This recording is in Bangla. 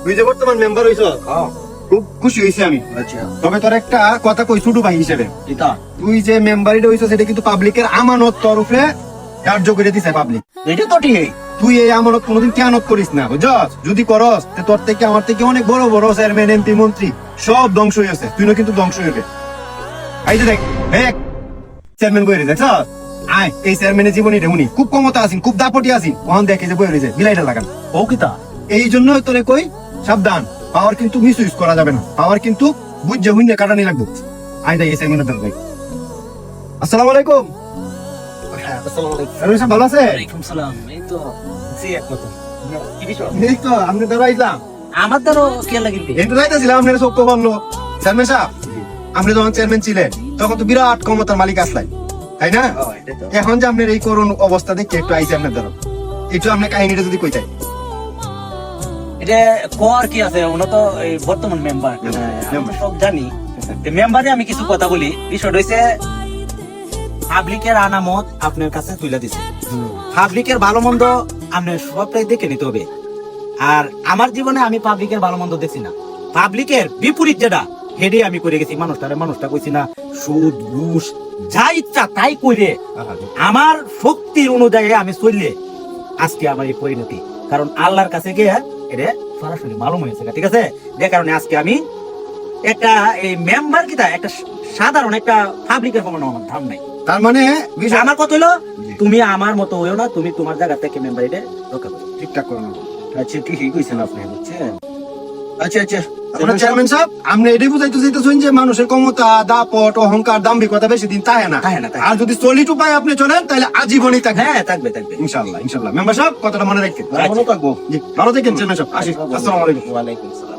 তুই যে বর্তমান মেম্বার হইছ খুব খুশি হয়েছি আমি। তবে তোর একটা কথা কই ছোট ভাই হিসেবে, তুই যে মেম্বারিটা হইছ সেটা কিন্তু পাবলিকের আমানত তরফে কার্য করে দিছে পাবলিক। এটা তো ঠিক। তুই এই আমানত কোনোদিন খেয়ানত করিস না, বুঝছস? যদি করস তোর থেকে আমার থেকে অনেক বড় বড় চেয়ারম্যান এমপি মন্ত্রী সব ধ্বংস হয়েছে, তুইও কিন্তু ধ্বংস হইবে। এই যে দেখ দেখ চেয়ারম্যান বই রয়েছে, দেখছস? আয় এই চেয়ারম্যানের জীবনী উনি খুব ক্ষমতা আছেন, খুব দাপটি আছেন, ওখান দেখে যে বই রয়েছে বিলাইটা লাগান। ও কিতা এই জন্য তোরে কই সাবধান, পাওয়ার কিন্তু মিস ইউজ করা যাবে না, পাওয়ার কিন্তু বুঝে হুইনে কাটানি লাগবে। আয় দেখ এই চেয়ারম্যানের দাম ভাই। আসসালামু আলাইকুম। চেয়ারম্যান সাহেব ভালো আছে? ওয়ালাইকুম সালাম। এই তো জি একমত। কি বিষয়? এই তো আপনি দাঁড়াইলাম, আমার দ্বারা কে লাগিবে? একটু যাইতেছিলাম আপনার চোখ বললো। চেয়ারম্যান সাহেব আপনি যখন চেয়ারম্যান ছিলেন তখন তো বিরাট ক্ষমতার মালিক আসলেন, তাই না? এখন যে আপনার এই করুণ অবস্থা দেখে একটু আইসি আপনার দ্বারা, একটু আপনার কাহিনীটা যদি কইতাই। এটা কোয়ার কি আছে? ওনা তো এই বর্তমান মেম্বার, আমরা সব জানি। মেম্বারে আমি কিছু কথা বলি। বিষয় হইছে পাবলিকের আনামত আপনার কাছে তুলে দিছে। পাবলিকের ভালো মন্দ আপনি সবটাই দেখে নিতে হবে। আর আমার জীবনে আমি পাবলিকের ভালো মন্দ দেখছি না, পাবলিকের বিপরীত যেটা হেডে আমি করে গেছি। মানুষটা কইছি না সুদ ঘুষ যা ইচ্ছা তাই করে আমার শক্তির অনুযায়ী আমি চললে আজকে আমার এই পরিণতি। কারণ আল্লাহর কাছে গিয়ে এটা সরাসরি মালুম হয়েছে, ঠিক আছে? যে কারণে আজকে আমি একটা এই মেম্বার কিটা একটা সাধারণ একটা পাবলিকের কোনো আমার ধাম নাই। তার মানে বিষয় আমার কথা হলো তুমি আমার মতো হইও না, তুমি তোমার জায়গা থেকে মেম্বার এটা রক্ষা করো, ঠিকঠাক করে নেবো। আচ্ছা ঠিকই কইছেন আপনি, বুঝছেন? আচ্ছা আপনার চেয়ারম্যান সাহেব আপনি এটাই বুঝাইতে চাইতেছেন যে মানুষের ক্ষমতা দাপট অহংকার দাম্ভিকতা বেশি দিন তাই না, আর যদি চলিট উপায় আপনি চলেন তাহলে আজীবনই থাকবে। হ্যাঁ থাকবে ইনশাল্লাহ। মেম্বার সাহেব কথাটা মনে রাখবেন। ভালো থাকবো। ভালো থাকেন চেয়ারম্যান সাহেব। আসি। আসসালামু আলাইকুম। ওয়ালাইকুম আসসালাম।